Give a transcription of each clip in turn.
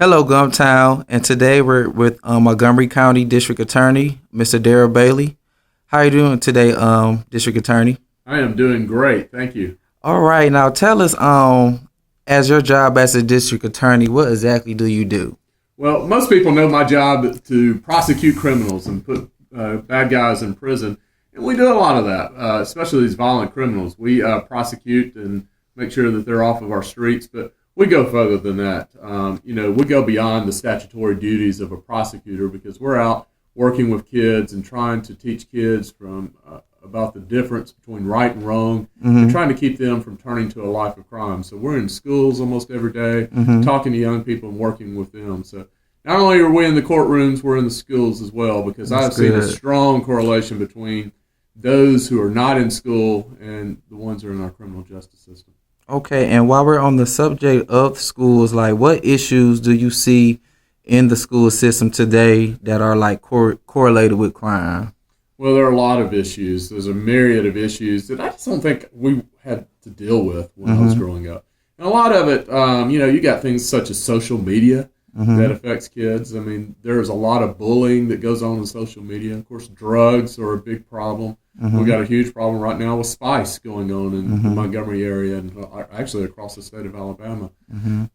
Hello, Gumptown, and today we're with Montgomery County District Attorney, Mr. Daryl Bailey. How are you doing today, District Attorney? I am doing great. Thank you. All right, now tell us, as your job as a District Attorney, what exactly do you do? Well, most people know my job to prosecute criminals and put bad guys in prison. And we do a lot of that, especially these violent criminals. We prosecute and make sure that they're off of our streets, but we go further than that. We go beyond the statutory duties of a prosecutor because we're out working with kids and trying to teach kids from about the difference between right and wrong and trying to keep them from turning to a life of crime. So we're in schools almost every day, talking to young people and working with them. So not only are we in the courtrooms, we're in the schools as well because I've seen a strong correlation between those who are not in school and the ones who are in our criminal justice system. Okay, and while we're on the subject of schools, like what issues do you see in the school system today that are like correlated with crime? Well, there are a lot of issues. There's a myriad of issues that I just don't think we had to deal with when I was growing up. And a lot of it, you got things such as social media that affects kids. I mean, there's a lot of bullying that goes on in social media. Of course, drugs are a big problem. We've got a huge problem right now with spice going on in the Montgomery area and actually across the state of Alabama.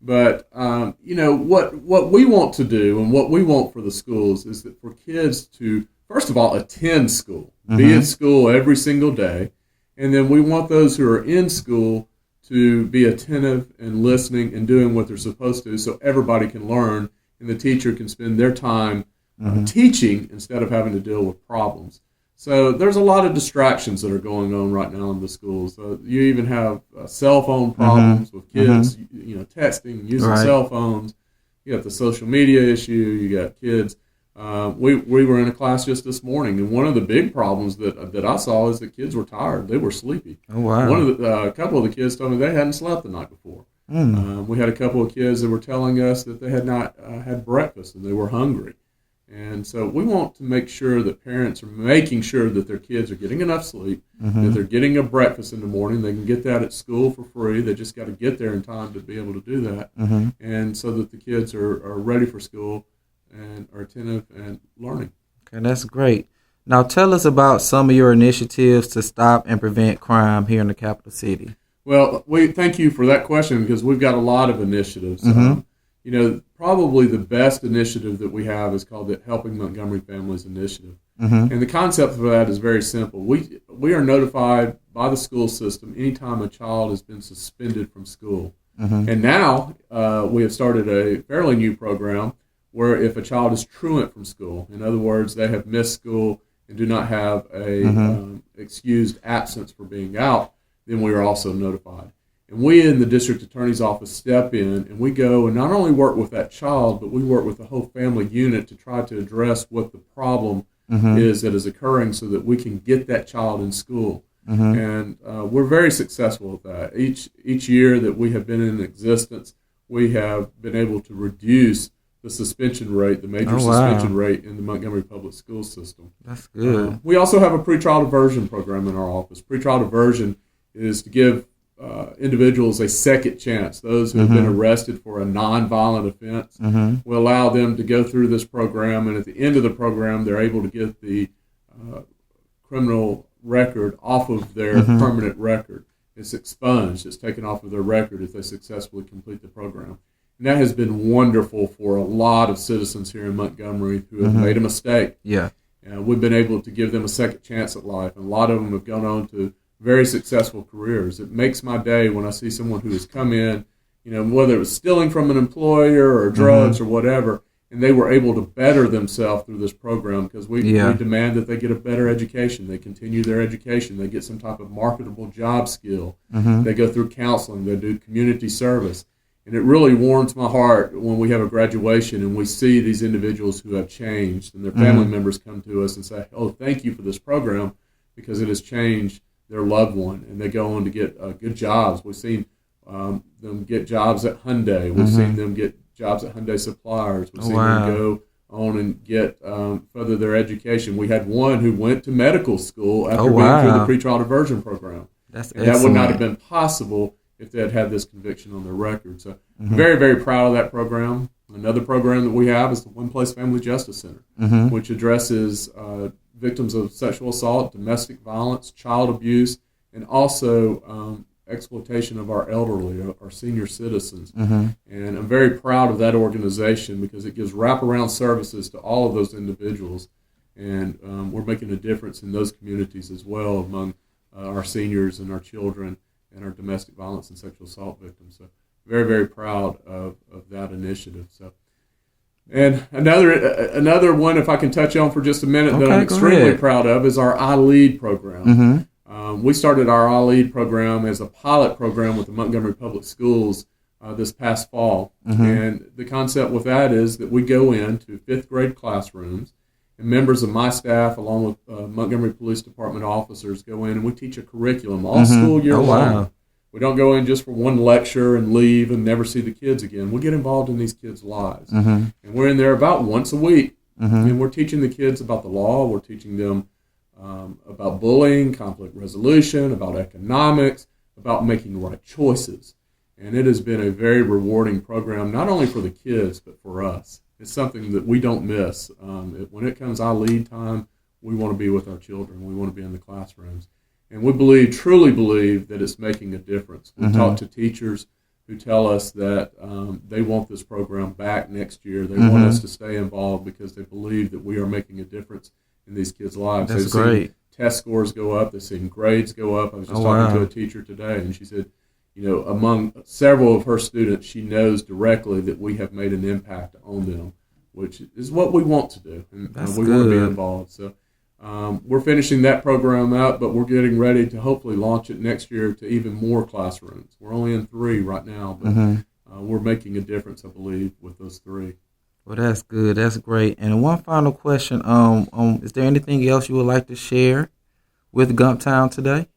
But, what we want to do and what we want for the schools is that for kids to, first of all, attend school, be at school every single day. And then we want those who are in school to be attentive and listening and doing what they're supposed to so everybody can learn and the teacher can spend their time teaching instead of having to deal with problems. So there's a lot of distractions that are going on right now in the schools. You even have cell phone problems with kids, texting, using cell phones. You got the social media issue. You got kids. We were in a class just this morning, and one of the big problems that I saw is that kids were tired. They were sleepy. Oh, wow. A couple of the kids told me they hadn't slept the night before. We had a couple of kids that were telling us that they had not had breakfast and they were hungry. And so we want to make sure that parents are making sure that their kids are getting enough sleep, that they're getting a breakfast in the morning. They can get that at school for free. They just got to get there in time to be able to do that. And so that the kids are ready for school and are attentive and learning. Okay, that's great. Now tell us about some of your initiatives to stop and prevent crime here in the capital city. Well, we thank you for that question because we've got a lot of initiatives. Probably the best initiative that we have is called the Helping Montgomery Families Initiative. And the concept for that is very simple. We are notified by the school system anytime a child has been suspended from school. And now we have started a fairly new program where if a child is truant from school, in other words, they have missed school and do not have a excused absence for being out, then we are also notified. And we in the district attorney's office step in and we go and not only work with that child, but we work with the whole family unit to try to address what the problem is that is occurring so that we can get that child in school. And we're very successful with that. Each year that we have been in existence, we have been able to reduce the suspension rate, the major suspension rate in the Montgomery public school system. That's good. We also have a pretrial diversion program in our office. Pretrial diversion is to give individuals a second chance. Those who have been arrested for a nonviolent offense, we allow them to go through this program, and at the end of the program, they're able to get the criminal record off of their permanent record. It's expunged. It's taken off of their record if they successfully complete the program. And that has been wonderful for a lot of citizens here in Montgomery who have made a mistake. Yeah. And we've been able to give them a second chance at life, and a lot of them have gone on to very successful careers. It makes my day when I see someone who has come in, whether it was stealing from an employer or drugs or whatever, and they were able to better themselves through this program because we demand that they get a better education. They continue their education. They get some type of marketable job skill. They go through counseling. They do community service. And it really warms my heart when we have a graduation and we see these individuals who have changed and their family members come to us and say, oh, thank you for this program because it has changed their loved one, and they go on to get good jobs. We've seen them get jobs at Hyundai. We've seen them get jobs at Hyundai suppliers. We've seen them go on and get further their education. We had one who went to medical school after being through the pretrial diversion program. That would not have been possible if they had had this conviction on their record. So very, very proud of that program. Another program that we have is the One Place Family Justice Center, which addresses victims of sexual assault, domestic violence, child abuse, and also exploitation of our elderly, our senior citizens. And I'm very proud of that organization because it gives wraparound services to all of those individuals. And we're making a difference in those communities as well among our seniors and our children and our domestic violence and sexual assault victims. So very, very proud of that initiative. So, and another one, if I can touch on for just a minute, that I'm extremely proud of is our I Lead program. We started our I Lead program as a pilot program with the Montgomery Public Schools this past fall. And the concept with that is that we go into fifth grade classrooms, and members of my staff, along with Montgomery Police Department officers, go in and we teach a curriculum all school year long. Wow. We don't go in just for one lecture and leave and never see the kids again. We get involved in these kids' lives. And we're in there about once a week. And we're teaching the kids about the law. We're teaching them about bullying, conflict resolution, about economics, about making the right choices. And it has been a very rewarding program, not only for the kids, but for us. It's something that we don't miss. When it comes I Lead time, we want to be with our children. We want to be in the classrooms. And we truly believe that it's making a difference. We talk to teachers who tell us that they want this program back next year. They want us to stay involved because they believe that we are making a difference in these kids' lives. That's great. Seen test scores go up. They've seen grades go up. I was just talking to a teacher today, and she said, among several of her students, she knows directly that we have made an impact on them, which is what we want to do. And we want to be involved. So we're finishing that program up, but we're getting ready to hopefully launch it next year to even more classrooms. We're only in 3 right now, but we're making a difference, I believe, with those 3. Well, that's good. That's great. And one final question: is there anything else you would like to share with Gumptown today?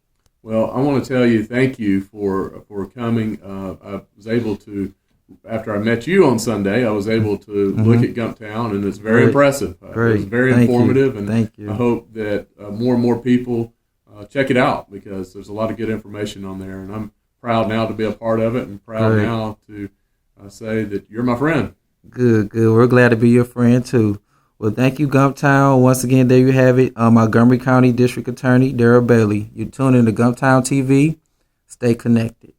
Well, I want to tell you thank you for coming. I was able to, after I met you on Sunday, I was able to look at Gumptown, and it's very impressive. It was very informative, and I hope that more and more people check it out because there's a lot of good information on there, and I'm proud now to be a part of it and proud now to say that you're my friend. Good. We're glad to be your friend, too. Well, thank you, Gumptown. Once again, there you have it. Montgomery County District Attorney Daryl Bailey. You're tuning in to Gumptown TV. Stay connected.